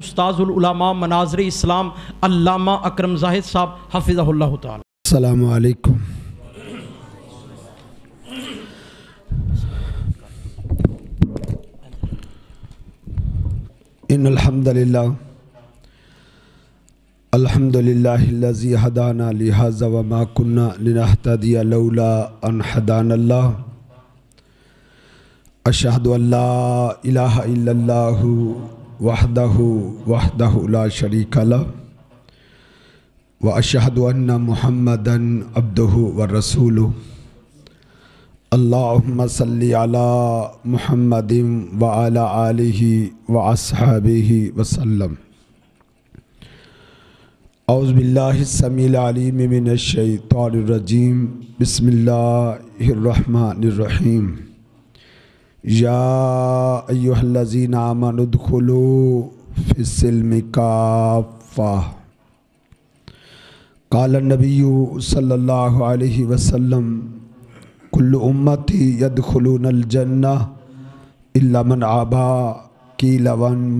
استاذ العلماء مناظر اسلام علامہ اکرم زاہد صاحب حفظہ اللہ تعالی۔ السلام علیکم۔ ان الحمدللہ الذی ہدانا لہذا وما كنا لنہتدی لولا ان ہدانا اللہ۔ اشہد ان لا الہ الا اللہ وحدہ لا شریک لہ واشہد ان محمدا عبدہ ورسولہ۔ اللہم صلی علی محمد وعلی آلہ واصحابہ وسلم۔ اعوذ باللہ السمیع العلیم من الشیطان الرجیم، بسم اللہ الرحمن الرحیم۔ یا ایہا الذین آمنوا ادخلوا فی السلم کافہ۔ قال النبی صلی اللہ علیہ وسلم کل امتی یدخلون الجنہ الا من ابا۔ قیل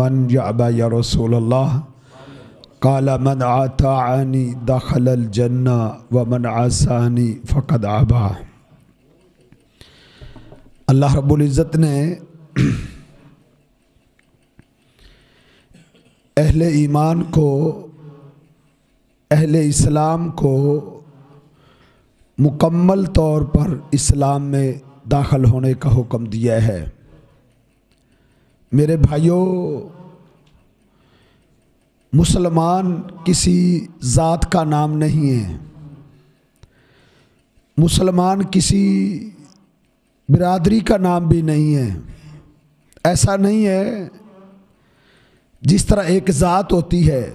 من یابی یا رسول اللہ؟ قال من اطاعنی دخل الجنہ ومن عصانی فقد ابا۔ اللہ رب العزت نے اہل ایمان کو، اہل اسلام کو مکمل طور پر اسلام میں داخل ہونے کا حکم دیا ہے۔ میرے بھائیوں، مسلمان کسی ذات کا نام نہیں ہے، مسلمان کسی برادری کا نام بھی نہیں ہے۔ ایسا نہیں ہے جس طرح ایک ذات ہوتی ہے،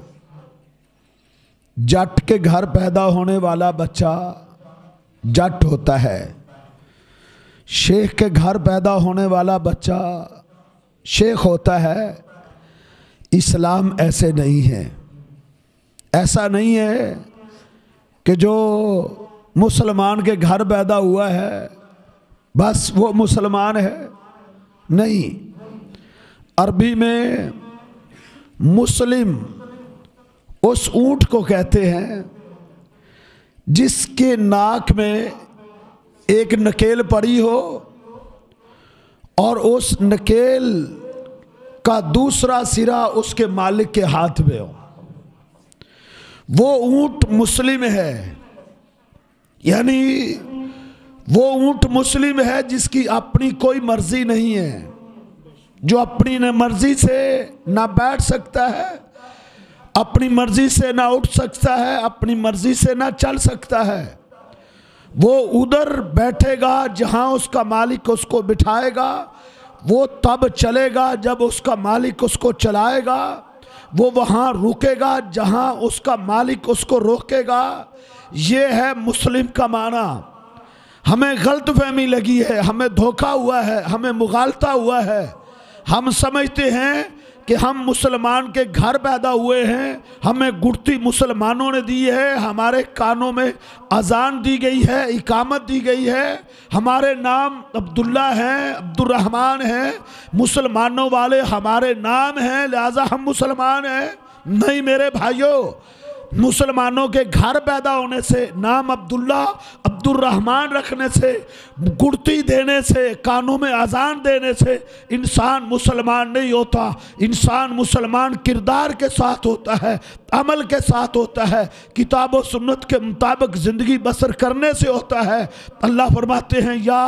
جٹ کے گھر پیدا ہونے والا بچہ جٹ ہوتا ہے، شیخ کے گھر پیدا ہونے والا بچہ شیخ ہوتا ہے۔ اسلام ایسے نہیں ہے۔ ایسا نہیں ہے کہ جو مسلمان کے گھر پیدا ہوا ہے بس وہ مسلمان ہے، نہیں۔ عربی میں مسلم اس اونٹ کو کہتے ہیں جس کے ناک میں ایک نکیل پڑی ہو اور اس نکیل کا دوسرا سرا اس کے مالک کے ہاتھ میں ہو، وہ اونٹ مسلم ہے۔ یعنی وہ اونٹ مسلم ہے جس کی اپنی کوئی مرضی نہیں ہے، جو اپنی مرضی سے نہ بیٹھ سکتا ہے، اپنی مرضی سے نہ اٹھ سکتا ہے، اپنی مرضی سے نہ چل سکتا ہے۔ وہ ادھر بیٹھے گا جہاں اس کا مالک اس کو بٹھائے گا، وہ تب چلے گا جب اس کا مالک اس کو چلائے گا، وہ وہاں رکے گا جہاں اس کا مالک اس کو روکے گا۔ یہ ہے مسلم کا معنی۔ ہمیں غلط فہمی لگی ہے، ہمیں دھوکہ ہوا ہے، ہمیں مغالطہ ہوا ہے۔ ہم سمجھتے ہیں کہ ہم مسلمان کے گھر پیدا ہوئے ہیں، ہمیں گڑتی مسلمانوں نے دی ہے، ہمارے کانوں میں اذان دی گئی ہے، اقامت دی گئی ہے، ہمارے نام عبداللہ ہیں، عبد الرحمن ہیں، مسلمانوں والے ہمارے نام ہیں، لہذا ہم مسلمان ہیں۔ نہیں میرے بھائیوں، مسلمانوں کے گھر پیدا ہونے سے، نام عبداللہ عبد الرحمن رکھنے سے، گڑتی دینے سے، کانوں میں اذان دینے سے انسان مسلمان نہیں ہوتا۔ انسان مسلمان کردار کے ساتھ ہوتا ہے، عمل کے ساتھ ہوتا ہے، کتاب و سنت کے مطابق زندگی بسر کرنے سے ہوتا ہے۔ اللہ فرماتے ہیں یا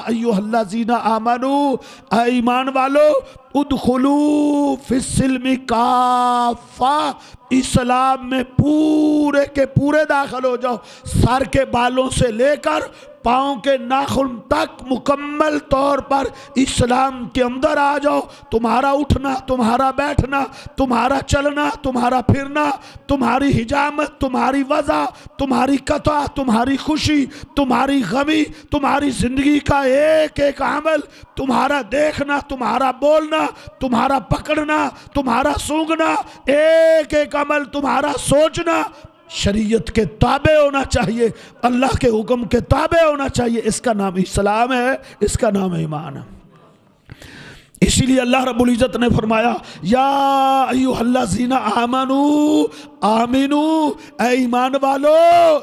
ایھا الذین آمنوا، اے ایمان والو، ادخلوا فی السلم کافہ، اسلام میں پورے کے پورے داخل ہو جاؤ، سر کے بالوں سے لے کر پاؤں کے ناخن تک مکمل طور پر اسلام کے اندر آ جاؤ۔ تمہارا اٹھنا، تمہارا بیٹھنا، تمہارا چلنا، تمہارا پھرنا، تمہاری حجامت، تمہاری وضع، تمہاری قطع، تمہاری خوشی، تمہاری غمی، تمہاری زندگی کا ایک ایک عمل، تمہارا دیکھنا، تمہارا بولنا، تمہارا پکڑنا، تمہارا سونگھنا، ایک ایک عمل، تمہارا سوچنا شریعت کے تابع ہونا چاہیے، اللہ کے حکم کے تابع ہونا چاہیے۔ اس کا نام اسلام ہے، اس کا نام ایمان ہے۔ اسی لیے اللہ رب العزت نے فرمایا یا ایھا آمنو آمنو، اے ایمان والو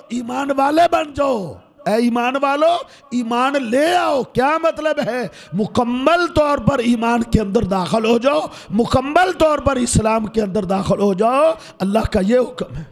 ایمان والے بن جاؤ، اے ایمان والو ایمان لے آؤ۔ کیا مطلب ہے؟ مکمل طور پر ایمان کے اندر داخل ہو جاؤ، مکمل طور پر اسلام کے اندر داخل ہو جاؤ۔ اللہ کا یہ حکم ہے،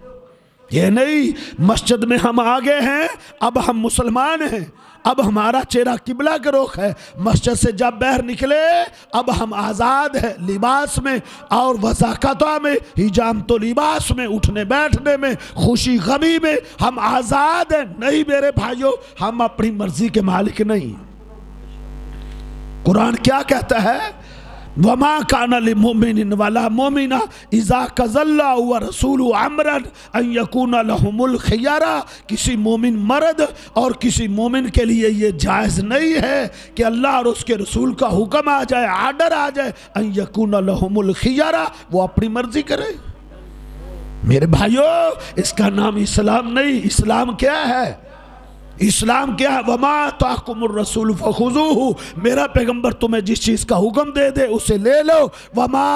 یہ نہیں مسجد میں ہم آگے ہیں اب ہم مسلمان ہیں، اب ہمارا چہرہ قبلہ کے رخ ہے، مسجد سے جب باہر نکلے اب ہم آزاد ہیں، لباس میں اور وضاقتہ میں، حجام تو لباس میں، اٹھنے بیٹھنے میں، خوشی غمی میں ہم آزاد ہیں۔ نہیں میرے بھائیوں، ہم اپنی مرضی کے مالک نہیں۔ قرآن کیا کہتا ہے؟ وَمَا كَانَ لِمُؤْمِنٍ وَلَا مُؤْمِنَةٍ إِذَا قَضَى اللَّهُ وَرَسُولُهُ أَمْرًا أَن يَكُونَ لَهُمُ الْخِيَرَةُ، کسی مومن مرد اور کسی مومن کے لیے یہ جائز نہیں ہے کہ اللہ اور اس کے رسول کا حکم آ جائے، آرڈر آ جائے، أَن يَكُونَ لَهُمُ الْخِيَرَةُ، وہ اپنی مرضی کرے۔ میرے بھائیوں، اس کا نام اسلام نہیں۔ اسلام کیا ہے؟ اسلام کیا ہے؟ وما آتاکم الرسول فخذوہ، میرا پیغمبر تمہیں جس چیز کا حکم دے دے اسے لے لو، وما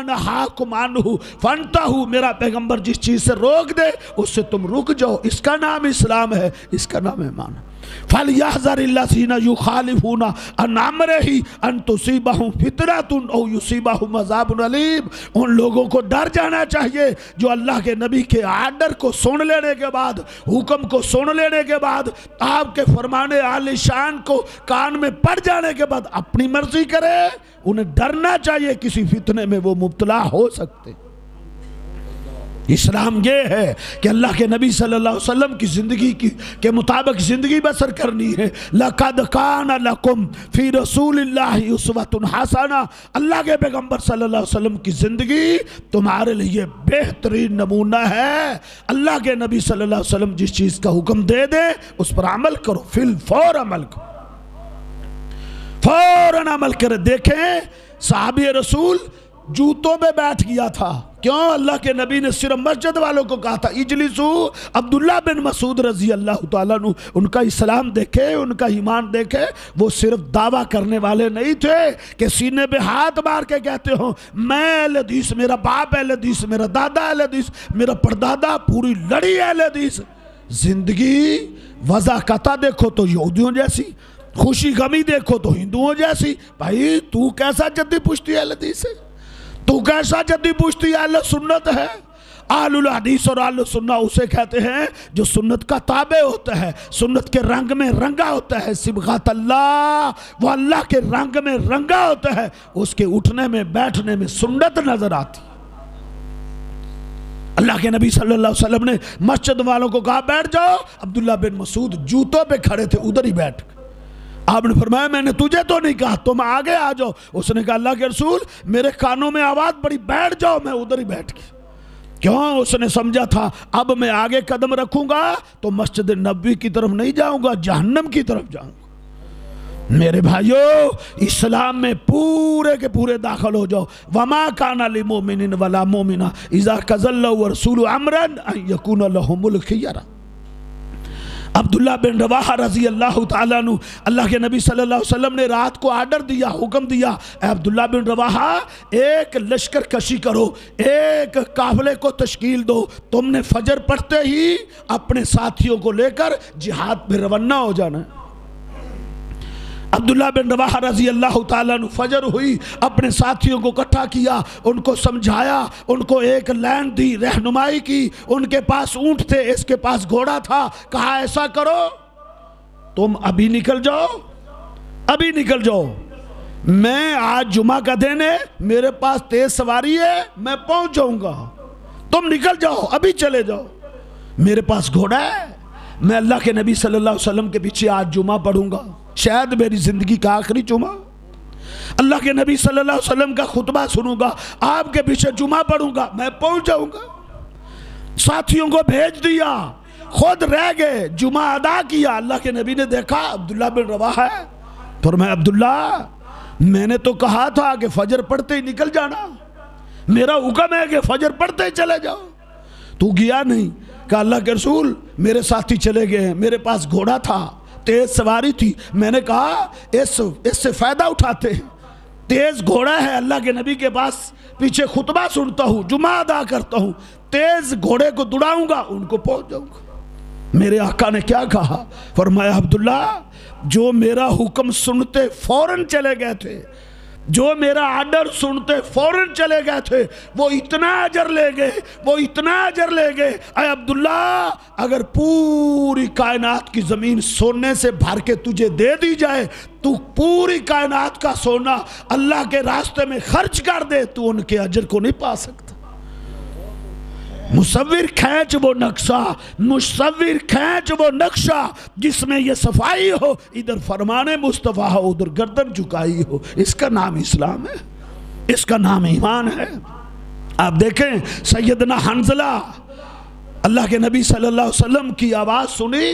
نہاکم عنہ فانتہوا، میرا پیغمبر جس چیز سے روک دے اس سے تم رک جاؤ۔ اس کا نام اسلام ہے، اس کا نام ایمان ہے۔ فَلْيَحْذَرِ الَّذِينَ يُخَالِفُونَ عَنْ أَمْرِهِ أَن تُصِيبَهُمْ فِتْنَةٌ أَوْ يُصِيبَهُمْ عَذَابٌ أَلِيمٌ، ان لوگوں کو ڈر جانا چاہیے جو اللہ کے نبی کے آرڈر کو سن لینے کے بعد، حکم کو سن لینے کے بعد، آپ کے فرمانے عالی شان کو کان میں پڑ جانے کے بعد اپنی مرضی کرے۔ انہیں ڈرنا چاہیے کسی فتنے میں وہ مبتلا ہو سکتے۔ اسلام یہ ہے کہ اللہ کے نبی صلی اللہ علیہ وسلم کی زندگی کے مطابق زندگی بسر کرنی ہے۔ لَقَدْ كَانَ لَكُمْ فِي رَسُولِ اللَّهِ أُسْوَةٌ حَسَنَةٌ، اللہ کے پیغمبر صلی اللہ علیہ وسلم کی زندگی تمہارے لیے بہترین نمونہ ہے۔ اللہ کے نبی صلی اللہ علیہ وسلم جس چیز کا حکم دے دے اس پر عمل کرو، فوراً عمل کرو، فوراً عمل کرے۔ دیکھیں صحابی رسول جوتوں میں بیٹھ گیا تھا، کیوں؟ اللہ کے نبی نے صرف مسجد والوں کو کہا تھا اجلسو۔ عبداللہ بن مسعود رضی اللہ تعالیٰ عنہ، ان کا اسلام دیکھے، ان کا ایمان دیکھے، وہ صرف دعویٰ کرنے والے نہیں تھے کہ سینے پہ ہاتھ مار کے کہتے ہوں میں اہل حدیث، میرا باپ اہل حدیث، میرا دادا اہل حدیث، میرا پردادا پوری لڑی اہل حدیث۔ زندگی وضاقتہ دیکھو تو یہودیوں جیسی، خوشی غمی دیکھو تو ہندوؤں جیسی۔ بھائی تو کیسا جدی پشتی اہل حدیث ہے؟ تو کیسا جدی پشتی اہل سنت ہے؟ اہل الحدیث اور اہل سنت اسے کہتے ہیں جو سنت کا تابع ہوتا ہے، سنت کے رنگ میں رنگا ہوتا ہے، صبغۃ اللہ، وہ اللہ کے رنگ میں رنگا ہوتا ہے، اس کے اٹھنے میں بیٹھنے میں سنت نظر آتی۔ اللہ کے نبی صلی اللہ علیہ وسلم نے مسجد والوں کو کہا بیٹھ جاؤ، عبداللہ بن مسعود جوتوں پہ کھڑے تھے، ادھر ہی بیٹھ۔ آپ نے فرمایا میں نے تجھے تو نہیں کہا، تم آگے آ جاؤ۔ اس نے کہا اللہ کے رسول میرے کانوں میں آواز پڑی بیٹھ جاؤ، میں ادھر ہی بیٹھ گیا۔ کیوں؟ اس نے سمجھا تھا اب میں آگے قدم رکھوں گا تو مسجد نبوی کی طرف نہیں جاؤں گا، جہنم کی طرف جاؤں گا۔ میرے بھائیو، اسلام میں پورے کے پورے داخل ہو جاؤ۔ وما کان للمؤمن ولا مؤمنہ اذا قضى الله ورسوله امرا ان يكون لهم الخيرة۔ عبداللہ بن رواحہ رضی اللہ تعالیٰ عنہ، اللہ کے نبی صلی اللہ علیہ وسلم نے رات کو آرڈر دیا، حکم دیا، اے عبداللہ بن رواحہ ایک لشکر کشی کرو، ایک قافلے کو تشکیل دو، تم نے فجر پڑھتے ہی اپنے ساتھیوں کو لے کر جہاد پہ روانہ ہو جانا ہے۔ عبداللہ بن رواحہ رضی اللہ تعالیٰ عنہ فجر ہوئی، اپنے ساتھیوں کو اکٹھا کیا، ان کو سمجھایا، ان کو ایک لائن دی، رہنمائی کی۔ ان کے پاس اونٹ تھے، اس کے پاس گھوڑا تھا، کہا ایسا کرو تم ابھی نکل جاؤ، ابھی نکل جاؤ، میں آج جمعہ کا دن ہے، میرے پاس تیز سواری ہے، میں پہنچ جاؤں گا، تم نکل جاؤ، ابھی چلے جاؤ، میرے پاس گھوڑا ہے، میں اللہ کے نبی صلی اللہ علیہ وسلم کے پیچھے آج جمعہ پڑھوں گا، شاید میری زندگی کا آخری جمعہ، اللہ کے نبی صلی اللہ علیہ وسلم کا خطبہ سنوں گا، آپ کے پیچھے جمعہ پڑھوں گا، میں پہنچ جاؤں گا۔ ساتھیوں کو بھیج دیا، خود رہ گئے، جمعہ ادا کیا۔ اللہ کے نبی نے دیکھا عبداللہ بن رواحہ ہے، فرمایا عبداللہ میں نے تو کہا تھا کہ فجر پڑھتے ہی نکل جانا، میرا حکم ہے کہ فجر پڑھتے ہی چلے جاؤ، تو گیا نہیں۔ کہا اللہ کے رسول میرے ساتھی چلے گئے ہیں، میرے پاس گھوڑا تھا، تیز سواری تھی، میں نے کہا اس سے فائدہ اٹھاتے ہیں، تیز گھوڑا ہے، اللہ کے نبی کے پاس پیچھے خطبہ سنتا ہوں، جمعہ ادا کرتا ہوں، تیز گھوڑے کو دوڑاؤں گا، ان کو پہنچ جاؤں گا۔ میرے آقا نے کیا کہا؟ فرمایا عبداللہ جو میرا حکم سنتے فوراً چلے گئے تھے، جو میرا آرڈر سنتے فوراً چلے گئے تھے، وہ اتنا اجر لے گئے، وہ اتنا اجر لے گئے۔ اے عبداللہ اگر پوری کائنات کی زمین سونے سے بھر کے تجھے دے دی جائے، تو پوری کائنات کا سونا اللہ کے راستے میں خرچ کر دے، تو ان کے اجر کو نہیں پا سکتا۔ مصور کھینچ وہ نقشہ، مصور کھینچ وہ نقشہ جس میں یہ صفائی ہو، ادھر فرمان مصطفیٰ ہو، ادھر گردن جھکائی ہو۔ اس کا نام اسلام ہے، اس کا نام ایمان ہے۔ آپ دیکھیں سیدنا حنظلہ، اللہ کے نبی صلی اللہ علیہ وسلم کی آواز سنی،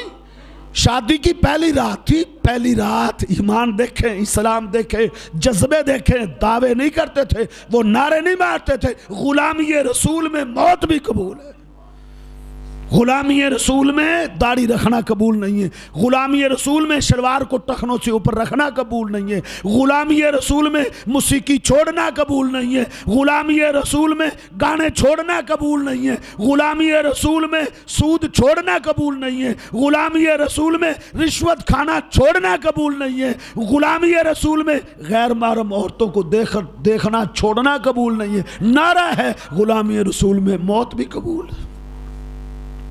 شادی کی پہلی رات تھی، پہلی رات، ایمان دیکھیں، اسلام دیکھیں، جذبے دیکھیں، دعوے نہیں کرتے تھے، وہ نعرے نہیں مارتے تھے، غلامی رسول میں موت بھی قبول ہے، غلامی رسول میں داڑھی رکھنا قبول نہیں ہے، غلامی رسول میں شلوار کو ٹخنوں سے اوپر رکھنا قبول نہیں ہے، غلامی رسول میں موسیقی چھوڑنا قبول نہیں ہے، غلامی رسول میں گانے چھوڑنا قبول نہیں ہے، غلامی رسول میں سود چھوڑنا قبول نہیں ہے، غلامی رسول میں رشوت کھانا چھوڑنا قبول نہیں ہے، غلامی رسول میں غیر محرم عورتوں کو دیکھنا چھوڑنا قبول نہیں ہے۔ نعرہ ہے غلامی رسول میں موت بھی قبول ہے۔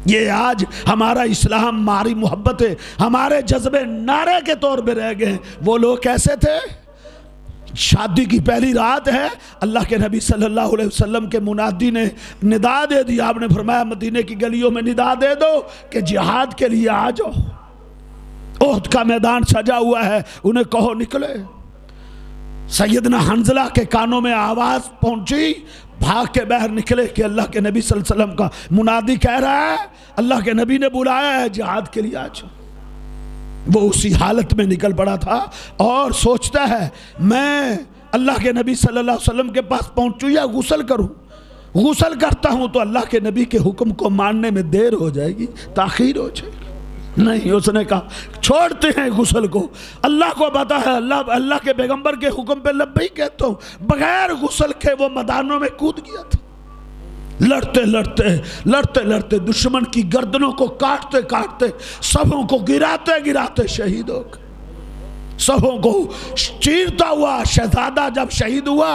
یہ آج ہمارا اسلام، ہماری محبت ہے، ہمارے جذبے نعرے کے طور پہ رہ گئے۔ وہ لوگ کیسے تھے؟ شادی کی پہلی رات ہے، اللہ کے نبی صلی اللہ علیہ وسلم کے منادی نے ندا دے دی، آپ نے فرمایا مدینے کی گلیوں میں ندا دے دو کہ جہاد کے لیے آ جاؤ، احد کا میدان سجا ہوا ہے، انہیں کہو نکلے۔ سیدنا حنظلہ کے کانوں میں آواز پہنچی، بھاگ کے باہر نکلے کہ اللہ کے نبی صلی اللہ علیہ وسلم کا منادی کہہ رہا ہے، اللہ کے نبی نے بلایا ہے جہاد کے لیے آ جاؤ۔ وہ اسی حالت میں نکل پڑا تھا اور سوچتا ہے میں اللہ کے نبی صلی اللہ علیہ وسلم کے پاس پہنچوں یا غسل کروں؟ غسل کرتا ہوں تو اللہ کے نبی کے حکم کو ماننے میں دیر ہو جائے گی، تاخیر ہو جائے گی۔ نہیں، اس نے کہا چھوڑتے ہیں غسل کو، اللہ کو پتا ہے، اللہ کے پیغمبر کے حکم پہ لبیک کہتا ہوں۔ بغیر غسل کے وہ میدانوں میں کود گیا تھا، لڑتے لڑتے دشمن کی گردنوں کو کاٹتے کاٹتے، صفوں کو گراتے شہید ہو گئے، صفوں کو چیرتا ہوا شہزادہ جب شہید ہوا،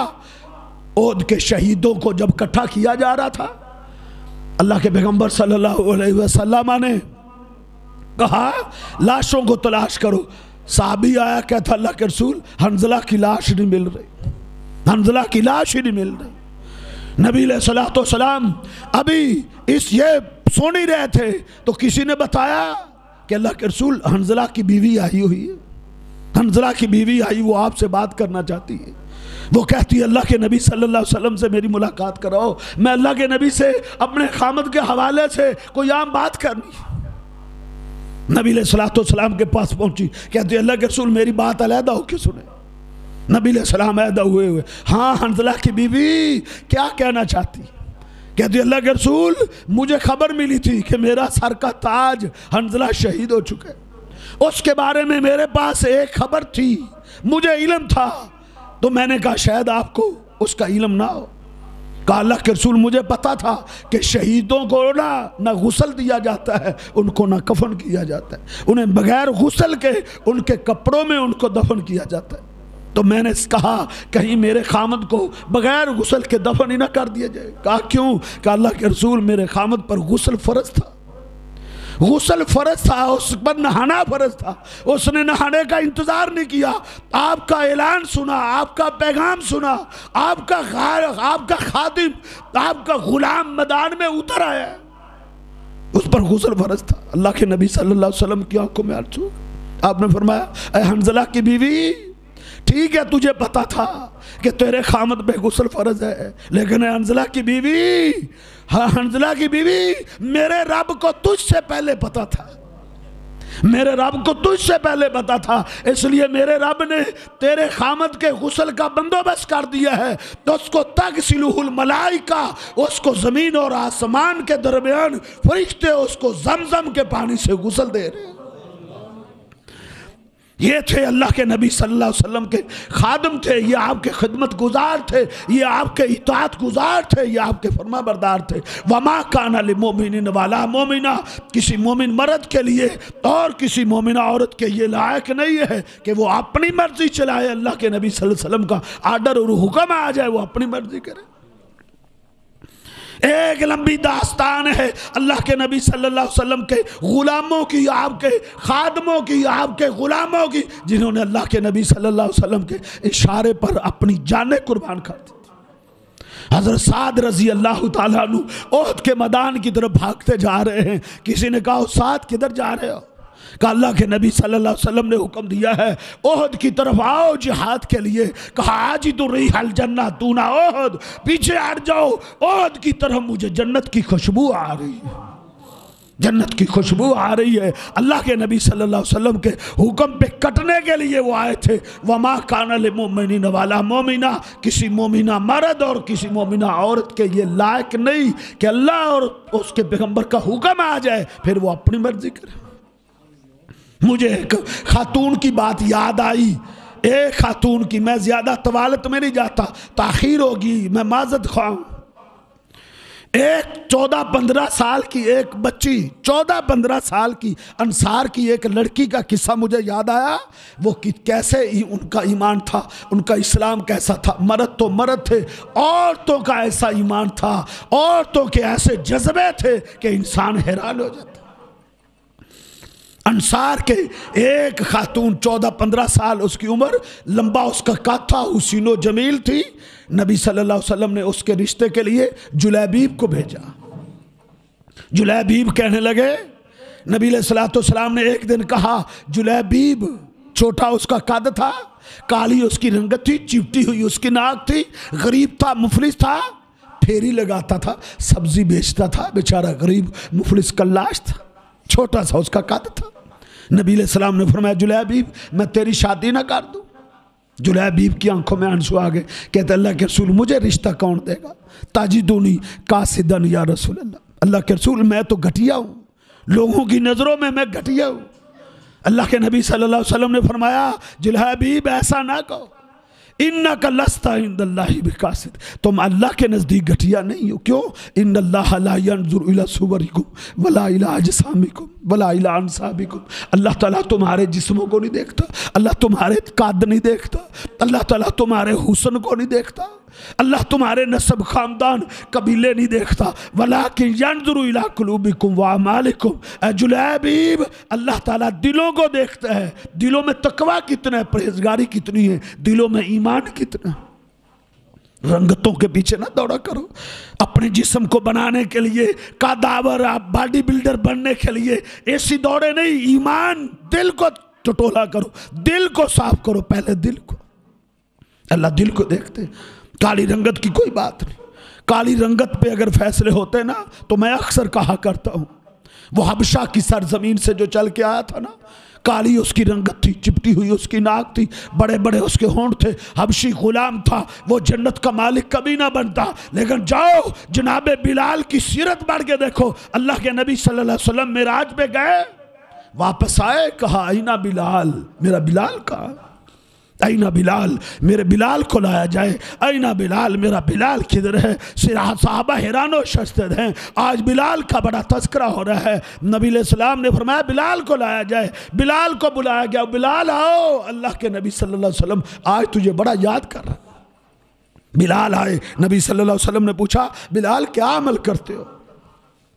احد کے شہیدوں کو جب اکٹھا کیا جا رہا تھا، اللہ کے پیغمبر صلی اللہ علیہ وسلم نے کہا لاشوں کو تلاش کرو۔ صحابی آیا کہتا اللہ کے رسول حنظلہ کی لاش نہیں مل رہی، حنظلہ کی لاش ہی نہیں مل رہی۔ نبی علیہ الصلوۃ والسلام ابھی یہ سن ہی رہے تھے تو کسی نے بتایا کہ اللہ کے رسول حنظلہ کی بیوی آئی ہوئی ہے، حنظلہ کی بیوی آئی، وہ آپ سے بات کرنا چاہتی ہے۔ وہ کہتی ہے اللہ کے نبی صلی اللہ علیہ وسلم سے میری ملاقات کراؤ، میں اللہ کے نبی سے اپنے خامد کے حوالے سے کوئی عام بات کرنی۔ نبی علیہ الصلوۃ والسلام کے پاس پہنچی، کہتی اللہ کے رسول میری بات علیحدہ ہو کے سنیں۔ نبی علیہ السلام علیحدہ ہوئے ہاں حنظلہ کی بیوی کیا کہنا چاہتی؟ کہتی اللہ کے رسول مجھے خبر ملی تھی کہ میرا سر کا تاج حنظلہ شہید ہو چکے، اس کے بارے میں میرے پاس ایک خبر تھی، مجھے علم تھا، تو میں نے کہا شاید آپ کو اس کا علم نہ ہو۔ کہا اللہ کے رسول مجھے پتا تھا کہ شہیدوں کو نہ غسل دیا جاتا ہے، ان کو نہ کفن کیا جاتا ہے، انہیں بغیر غسل کے ان کے کپڑوں میں ان کو دفن کیا جاتا ہے، تو میں نے کہا کہیں میرے خامد کو بغیر غسل کے دفن ہی نہ کر دیا جائے۔ کہا کیوں؟ کہا اللہ کے رسول میرے خامد پر غسل فرض تھا، غسل فرض تھا، اس پر نہانا فرض تھا، اس نے نہانے کا انتظار نہیں کیا، آپ کا اعلان سنا، آپ کا پیغام سنا، آپ کا خادم، آپ کا غلام میدان میں اتر آیا، اس پر غسل فرض تھا۔ اللہ کے نبی صلی اللہ علیہ وسلم کی آنکھوں میں آنسو، آپ نے فرمایا اے حنظلہ کی بیوی ٹھیک ہے تجھے پتا تھا کہ تیرے خامد پہ غسل فرض ہے، لیکن اے حنظلہ کی بیوی، حنظلہ کی بیوی میرے رب کو تجھ سے پہلے پتا تھا، میرے رب کو تجھ سے پہلے پتا تھا، اس لیے میرے رب نے تیرے خامد کے غسل کا بندوبست کر دیا ہے، تو اس کو تغسلہ الملائکہ، اس کو زمین اور آسمان کے درمیان فرشتے اس کو زمزم کے پانی سے غسل دے رہے ہیں۔ یہ تھے اللہ کے نبی صلی اللہ علیہ وسلم کے خادم تھے، یہ آپ کے خدمت گزار تھے، یہ آپ کے اطاعت گزار تھے، یہ آپ کے فرما بردار تھے۔ وما کان للمؤمن ولا مومنہ، کسی مومن مرد کے لیے اور کسی مومنہ عورت کے یہ لائق نہیں ہے کہ وہ اپنی مرضی چلائے، اللہ کے نبی صلی اللہ علیہ وسلم کا آرڈر اور حکم آ جائے وہ اپنی مرضی کرے۔ ایک لمبی داستان ہے اللہ کے نبی صلی اللہ علیہ وسلم کے غلاموں کی، آپ کے خادموں کی، آپ کے غلاموں کی، جنہوں نے اللہ کے نبی صلی اللہ علیہ وسلم کے اشارے پر اپنی جانیں قربان کر دی۔ حضرت سعد رضی اللہ تعالیٰ عنہ احد کے میدان کی طرف بھاگتے جا رہے ہیں۔ کسی نے کہا سعد کدھر جا رہے ہو؟ کہا اللہ کے نبی صلی اللہ علیہ وسلم نے حکم دیا ہے احد کی طرف آؤ جہاد کے لیے۔ کہا آجد ریح الجنہ دون احد، پیچھے ہٹ جاؤ، احد کی طرف مجھے جنت کی خوشبو آ رہی ہے، جنت کی خوشبو آ رہی ہے۔ اللہ کے نبی صلی اللہ علیہ وسلم کے حکم پہ کٹنے کے لیے وہ آئے تھے۔ وما کان للمؤمن ولا مومنہ، کسی مومنہ مرد اور کسی مومنہ عورت کے یہ لائق نہیں کہ اللہ اور اس کے پیغمبر کا حکم آ جائے پھر وہ اپنی مرضی کرے۔ مجھے ایک خاتون کی بات یاد آئی، ایک خاتون کی، میں زیادہ طوالت میں نہیں جاتا، تاخیر ہوگی، میں معذرت خواہ ہوں۔ ایک 14-15 سال کی ایک بچی، 14-15 سال کی انصار کی ایک لڑکی کا قصہ مجھے یاد آیا۔ وہ کیسے ان کا ایمان تھا، ان کا اسلام کیسا تھا۔ مرد تو مرد تھے، عورتوں کا ایسا ایمان تھا، عورتوں کے ایسے جذبے تھے کہ انسان حیران ہو جاتا۔ انصار کے ایک خاتون 14-15 سال اس کی عمر، لمبا اس کا قد تھا، حسین و جمیل تھی۔ نبی صلی اللہ علیہ وسلم نے اس کے رشتے کے لیے جلیبیب کو بھیجا۔ جلیبیب کہنے لگے، نبی علیہ الصلوۃ والسلام نے ایک دن کہا جلیبیب، چھوٹا اس کا قد تھا، کالی اس کی رنگت تھی، چپٹی ہوئی اس کی ناک تھی، غریب تھا، مفلس تھا، پھیری لگاتا تھا، سبزی بیچتا تھا، بیچارہ غریب مفلس کلاش تھا، چھوٹا سا اس کا قد تھا۔ نبی علیہ السلام نے فرمایا جلیبیب میں تیری شادی نہ کر دوں؟ جلیبیب کی آنکھوں میں آنسو آ گئے، کہتے اللہ کے رسول مجھے رشتہ کون دے گا؟ تاجدونی قاصدن یا رسول اللہ، اللہ کے رسول میں تو گھٹیا ہوں، لوگوں کی نظروں میں گھٹیا ہوں۔ اللہ کے نبی صلی اللہ علیہ وسلم نے فرمایا جلیبیب ایسا نہ کہو، انک لست عند اللہ بقاصد، تم اللہ کے نزدیک گھٹیا نہیں ہو۔ کیوں؟ ان اللہ لا ينظر الى صورکم ولا الى اجسامکم ولا الى انسابکم، اللہ تعالیٰ تمہارے جسموں کو نہیں دیکھتا، اللہ تمہارے قد نہیں دیکھتا، اللہ تعالیٰ تمہارے حسن کو نہیں دیکھتا، اللہ تمہارے نسب خاندان قبیلے نہیں دیکھتا، ولیکن ينظر الى قلوبکم واعمالکم۔ اے جلیبیب اللہ تعالیٰ دلوں کو دیکھتا ہے، دلوں میں تقوی کتنا ہے، پرہیزگاری کتنی ہے، دلوں میں ایمان کتنا ہے۔ رنگتوں کے پیچھے نہ دوڑا کرو، اپنے جسم کو بنانے کے لیے، کاداور آپ باڈی بلڈر بننے کے لیے ایسی دوڑے نہیں، ایمان دل کو ٹٹولا کرو، دل کو صاف کرو، پہلے دل کو۔ اللہ دل کو دیکھتے۔ کالی رنگت کی کوئی بات نہیں، کالی رنگت پہ اگر فیصلے ہوتے نا تو میں اکثر کہا کرتا ہوں، وہ حبشہ کی سرزمین سے جو چل کے آیا تھا نا، کالی اس کی رنگت تھی، چپٹی ہوئی اس کی ناک تھی، بڑے بڑے اس کے ہونٹ تھے، حبشی غلام تھا، وہ جنت کا مالک کبھی نہ بنتا۔ لیکن جاؤ جناب بلال کی سیرت پڑھ کے دیکھو، اللہ کے نبی صلی اللہ علیہ وسلم معراج پہ گئے، واپس آئے، کہا اینا بلال، میرا بلال کہاں؟ اینا بلال، میرے بلال کو لایا جائے، اینا بلال، میرا بلال کدھر ہے؟ صحابہ حیران و ششدر ہیں، آج بلال کا بڑا تذکرہ ہو رہا ہے۔ نبی علیہ السلام نے فرمایا بلال کو لایا جائے، بلال کو بلایا گیا، بلال آؤ، اللہ کے نبی صلی اللہ علیہ وسلم آج تجھے بڑا یاد کر رہا۔ بلال آئے، نبی صلی اللہ علیہ وسلم نے پوچھا بلال کیا عمل کرتے ہو؟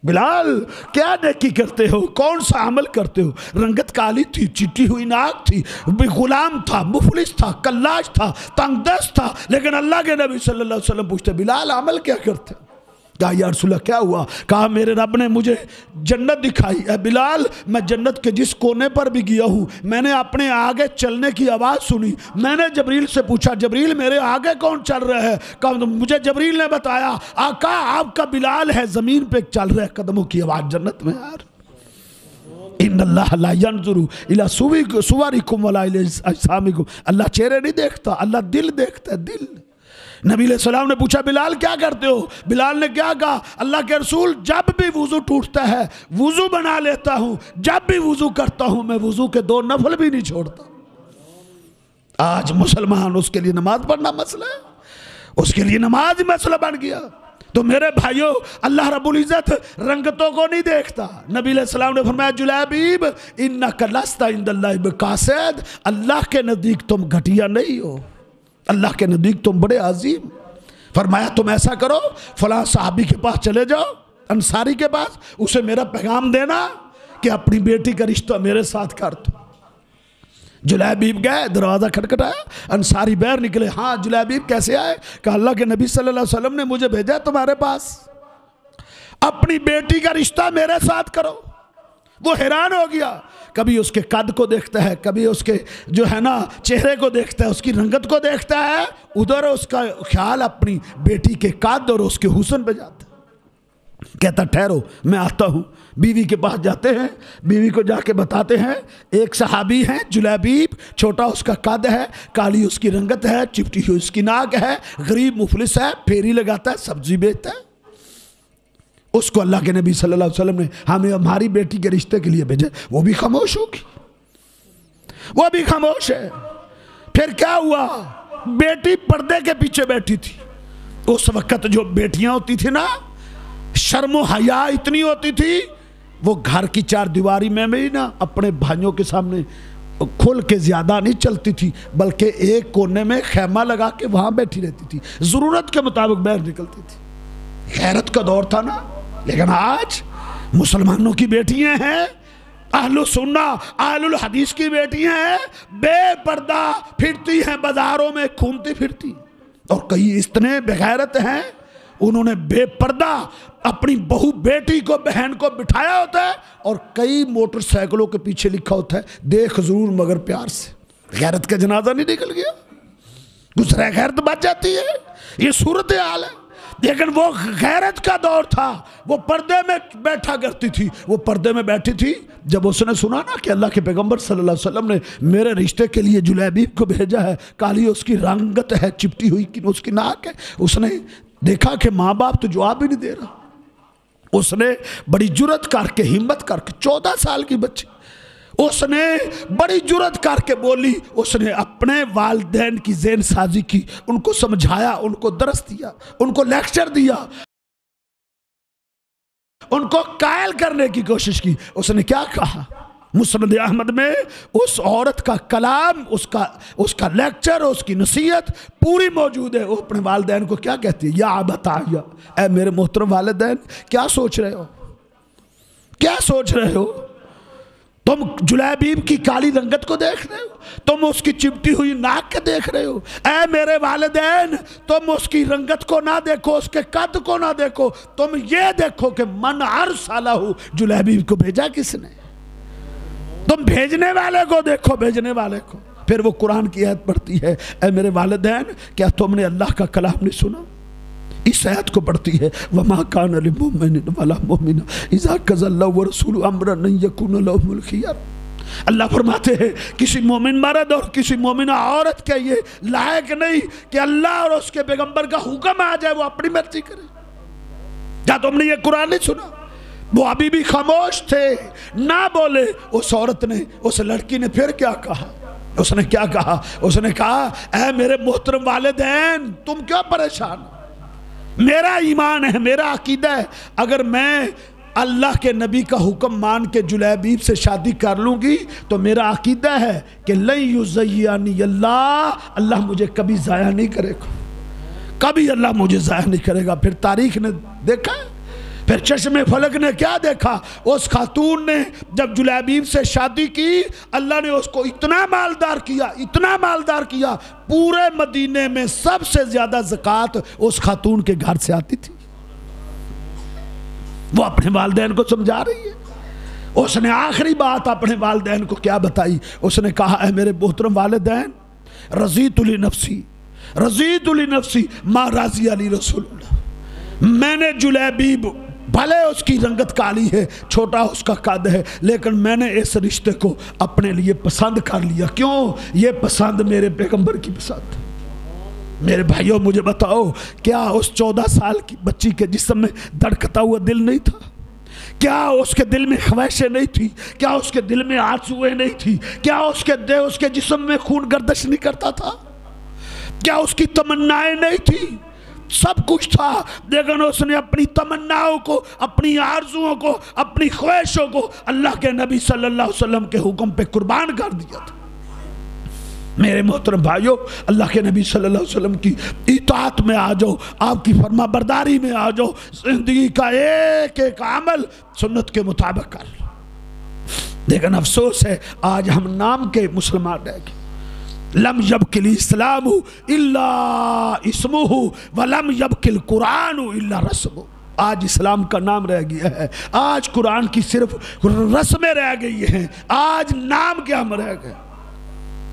بلال کیا نیکی کرتے ہو؟ کون سا عمل کرتے ہو؟ رنگت کالی تھی، چٹی ہوئی ناک تھی، غلام تھا، مفلس تھا، کلاش تھا، تنگ دست تھا، لیکن اللہ کے نبی صلی اللہ علیہ وسلم پوچھتے بلال عمل کیا کرتے؟ کہا یا رسول اللہ کیا ہوا؟ کہا میرے رب نے مجھے جنت دکھائی، اے بلال میں جنت کے جس کونے پر بھی گیا ہوں میں نے اپنے آگے چلنے کی آواز سنی، میں نے جبریل سے پوچھا جبریل میرے آگے کون چل رہا ہے؟ کہا مجھے جبریل نے بتایا آقا آپ کا بلال ہے، زمین پہ چل رہے قدموں کی آواز جنت میں یار۔ ان اللہ لا ينظر الى صورکم ولا الى اجسامکم، اللہ چہرے نہیں دیکھتا، اللہ دل دیکھتا ہے، دل۔ نبی علیہ السلام نے پوچھا بلال کیا کرتے ہو؟ بلال نے کیا کہا؟ اللہ کے رسول جب بھی وضو ٹوٹتا ہے وضو بنا لیتا ہوں، جب بھی وضو کرتا ہوں میں وضو کے 2 نفل بھی نہیں چھوڑتا۔ آج مسلمان اس کے لیے نماز پڑھنا مسئلہ ہے، اس کے لیے نماز ہی مسئلہ بن گیا۔ تو میرے بھائیوں، اللہ رب العزت رنگتوں کو نہیں دیکھتا۔ نبی علیہ السلام نے فرمایا جلیبیب انک لست عند اللہ بقاصد، اللہ کے نزدیک تم گھٹیا نہیں ہو، اللہ کے نزدیک تم بڑے عظیم۔ فرمایا تم ایسا کرو، فلاں صحابی کے پاس چلے جاؤ، انصاری کے پاس، اسے میرا پیغام دینا کہ اپنی بیٹی کا رشتہ میرے ساتھ کر دو۔ جلیبیب گئے، دروازہ کھٹکھٹایا، انصاری باہر نکلے۔ ہاں جلیبیب کیسے آئے؟ کہ اللہ کے نبی صلی اللہ علیہ وسلم نے مجھے بھیجا تمہارے پاس، اپنی بیٹی کا رشتہ میرے ساتھ کرو۔ وہ حیران ہو گیا، کبھی اس کے قد کو دیکھتا ہے، کبھی اس کے جو ہے نا چہرے کو دیکھتا ہے، اس کی رنگت کو دیکھتا ہے، ادھر اس کا خیال اپنی بیٹی کے قد اور اس کے حسن پہ جاتا ہے۔ کہتا ٹھہرو میں آتا ہوں۔ بیوی کے پاس جاتے ہیں، بیوی کو جا کے بتاتے ہیں ایک صحابی ہیں جلیبیب، چھوٹا اس کا قد ہے، کالی اس کی رنگت ہے، چپٹی ہوئی اس کی ناک ہے، غریب مفلس ہے، پھیری لگاتا ہے، سبزی بیچتا ہے۔ اس کو اللہ کے نبی صلی اللہ علیہ وسلم نے ہمیں ہماری بیٹی کے رشتے کے لیے بھیجا، وہ بھی خاموش ہوگی، وہ بھی خاموش ہے۔ پھر کیا ہوا؟ بیٹی پردے کے پیچھے بیٹھی تھی۔ اس وقت جو بیٹیاں ہوتی تھی نا، شرم و حیا اتنی ہوتی تھی، وہ گھر کی چار دیواری میں بھی نا اپنے بھائیوں کے سامنے کھل کے زیادہ نہیں چلتی تھی، بلکہ ایک کونے میں خیمہ لگا کے وہاں بیٹھی رہتی تھی، ضرورت کے مطابق باہر نکلتی تھی۔ غیرت کا دور تھا نا۔ لیکن آج مسلمانوں کی بیٹیاں ہیں، اہل سنہ اہل الحدیث کی بیٹیاں ہیں، بے پردہ پھرتی ہیں، بازاروں میں گھومتی پھرتی، اور کئی اتنے بغیرت ہیں انہوں نے بے پردہ اپنی بہو بیٹی کو بہن کو بٹھایا ہوتا ہے، اور کئی موٹر سائیکلوں کے پیچھے لکھا ہوتا ہے دیکھ ضرور مگر پیار سے۔ غیرت کا جنازہ نہیں نکل گیا، گزرے غیرت بچ جاتی ہے، یہ صورتحال ہے۔ لیکن وہ غیرت کا دور تھا، وہ پردے میں بیٹھا کرتی تھی، وہ پردے میں بیٹھی تھی۔ جب اس نے سنا نا کہ اللہ کے پیغمبر صلی اللہ علیہ وسلم نے میرے رشتے کے لیے جلیبیب کو بھیجا ہے، کالی اس کی رنگت ہے، چپٹی ہوئی اس کی ناک ہے، اس نے دیکھا کہ ماں باپ تو جواب ہی نہیں دے رہا۔ اس نے بڑی جرت کر کے، ہمت کر کے، 14 سال کی بچی، اس نے بڑی جرت کر کے بولی، اس نے اپنے والدین کی ذہن سازی کی، ان کو سمجھایا، ان کو درس دیا، ان کو لیکچر دیا، ان کو قائل کرنے کی کوشش کی۔ اس نے کیا کہا؟ مسند احمد میں اس عورت کا کلام، اس کا لیکچر، اس کی نصیحت پوری موجود ہے۔ وہ اپنے والدین کو کیا کہتی ہے؟ یا ابتایا، اے میرے محترم والدین، کیا سوچ رہے ہو؟ کیا سوچ رہے ہو؟ تم جلیبیب کی کالی رنگت کو دیکھ رہے ہو، تم اس کی چپٹی ہوئی ناک کے دیکھ رہے ہو۔ اے میرے والدین، تم اس کی رنگت کو نہ دیکھو، اس کے قد کو نہ دیکھو، تم یہ دیکھو کہ من ارسلہ، جلیبیب کو بھیجا کس نے؟ تم بھیجنے والے کو دیکھو، بھیجنے والے کو۔ پھر وہ قرآن کی آیت پڑھتی ہے، اے میرے والدین، کیا تم نے اللہ کا کلام نہیں سنا؟ اس آیت کو پڑھتی ہے، وَمَا كَانَ لِمُؤْمِنٍ وَلَا مُؤْمِنَةٍ إِذَا قَضَى اللَّهُ وَرَسُولُهُ أَمْرًا أَن يَكُونَ لَهُمُ الْخِيَرَةُ۔ اللہ فرماتے ہیں کسی مومن مرد اور کسی مومنہ عورت کے یہ لائق نہیں کہ اللہ اور اس کے پیغمبر کا حکم آ جائے وہ اپنی مرضی کرے۔ کیا تم نے یہ قرآن نہیں سنا؟ وہ ابھی بھی خاموش تھے، نہ بولے۔ اس عورت نے، اس لڑکی نے پھر کیا کہا؟ اس نے کیا کہا؟ اس نے کہا، اے میرے محترم والدین، تم کیا پریشان ہو؟ میرا ایمان ہے، میرا عقیدہ ہے، اگر میں اللہ کے نبی کا حکم مان کے جلیبیب سے شادی کر لوں گی تو میرا عقیدہ ہے کہ لن یضیعنی اللہ، اللہ مجھے کبھی ضائع نہیں کرے گا، کبھی اللہ مجھے ضائع نہیں کرے گا۔ پھر تاریخ نے دیکھا، پھر چشم فلک نے کیا دیکھا؟ اس خاتون نے جب جلیبیب سے شادی کی، اللہ نے اس کو اتنا مالدار کیا، اتنا مالدار کیا، پورے مدینے میں سب سے زیادہ زکوٰۃ اس خاتون کے گھر سے آتی تھی۔ وہ اپنے والدین کو سمجھا رہی ہے۔ اس نے آخری بات اپنے والدین کو کیا بتائی؟ اس نے کہا، اے میرے محترم والدین، رضیت لنفسی ما راضی علی رسول اللہ، میں نے جلیبیب، بھلے اس کی رنگت کالی ہے، چھوٹا اس کا قد ہے، لیکن میں نے اس رشتے کو اپنے لیے پسند کر لیا۔ کیوں؟ یہ پسند میرے پیغمبر کی پسند۔ میرے بھائیوں مجھے بتاؤ، کیا اس 14 سال کی بچی کے جسم میں دھڑکتا ہوا دل نہیں تھا؟ کیا اس کے دل میں خواہشیں نہیں تھی؟ کیا اس کے دل میں آرزویں نہیں تھی؟ کیا اس کے جسم میں خون گردش نہیں کرتا تھا؟ کیا اس کی تمنائیں نہیں تھی؟ سب کچھ تھا، لیکن اس نے اپنی تمناؤں کو، اپنی آرزوؤں کو، اپنی خواہشوں کو اللہ کے نبی صلی اللہ علیہ وسلم کے حکم پہ قربان کر دیا تھا۔ میرے محترم بھائیو، اللہ کے نبی صلی اللہ علیہ وسلم کی اطاعت میں آ جاؤ، آپ کی فرما برداری میں آ جاؤ، زندگی کا ایک ایک عمل سنت کے مطابق کر لو۔ لیکن افسوس ہے آج ہم نام کے مسلمان رہ گئے۔ لم یبق الاسلام الا اسمہ ولم یبق القرآن الا رسمہ۔ آج اسلام کا نام رہ گیا ہے، آج قرآن کی صرف رسمیں رہ گئی ہیں، آج نام کے ہم رہ گئے۔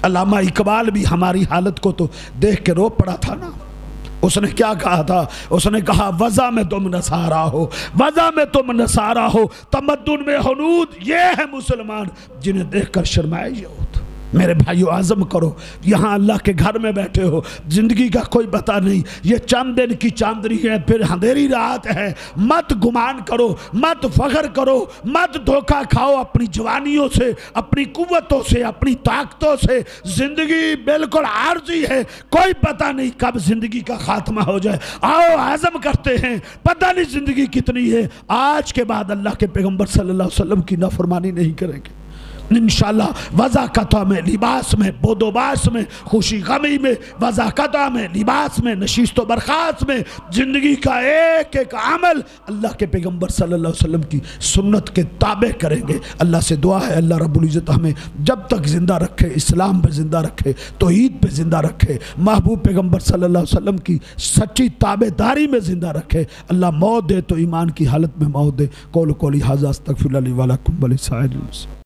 علامہ اقبال بھی ہماری حالت کو تو دیکھ کے رو پڑا تھا نا۔ اس نے کیا کہا تھا؟ اس نے کہا وضع میں تم نصارا ہو، وضع میں تم نصارا ہو، تمدن میں ہنود یہ ہے مسلمان جنہیں دیکھ کر شرمائے یہ ہوتا۔ میرے بھائیو عزم کرو، یہاں اللہ کے گھر میں بیٹھے ہو، زندگی کا کوئی پتہ نہیں، یہ چند دن کی چاندنی ہے، پھر اندھیری رات ہے۔ مت گمان کرو، مت فخر کرو، مت دھوکہ کھاؤ اپنی جوانیوں سے، اپنی قوتوں سے، اپنی طاقتوں سے۔ زندگی بالکل عارضی ہے، کوئی پتہ نہیں کب زندگی کا خاتمہ ہو جائے۔ آؤ عزم کرتے ہیں، پتہ نہیں زندگی کتنی ہے، آج کے بعد اللہ کے پیغمبر صلی اللہ علیہ وسلم کی نافرمانی نہیں کریں گے انشاءاللہ۔ وضاقتہ میں، لباس میں، بود و باس میں، خوشی غمی میں، وضاقتہ میں، لباس میں، نشست و برخاست میں، زندگی کا ایک ایک عمل اللہ کے پیغمبر صلی اللہ علیہ وسلم کی سنت کے تابع کریں گے۔ اللہ سے دعا ہے اللہ رب العزت ہمیں جب تک زندہ رکھے، اسلام پہ زندہ رکھے، توحید پہ زندہ رکھے، محبوب پیغمبر صلی اللہ علیہ وسلم کی سچی تابع داری میں زندہ رکھے۔ اللہ موت دے تو ایمان کی حالت میں موت دے۔ قول قولی ھذا استغفر اللہ لی ولکم ولسائر المسلمین۔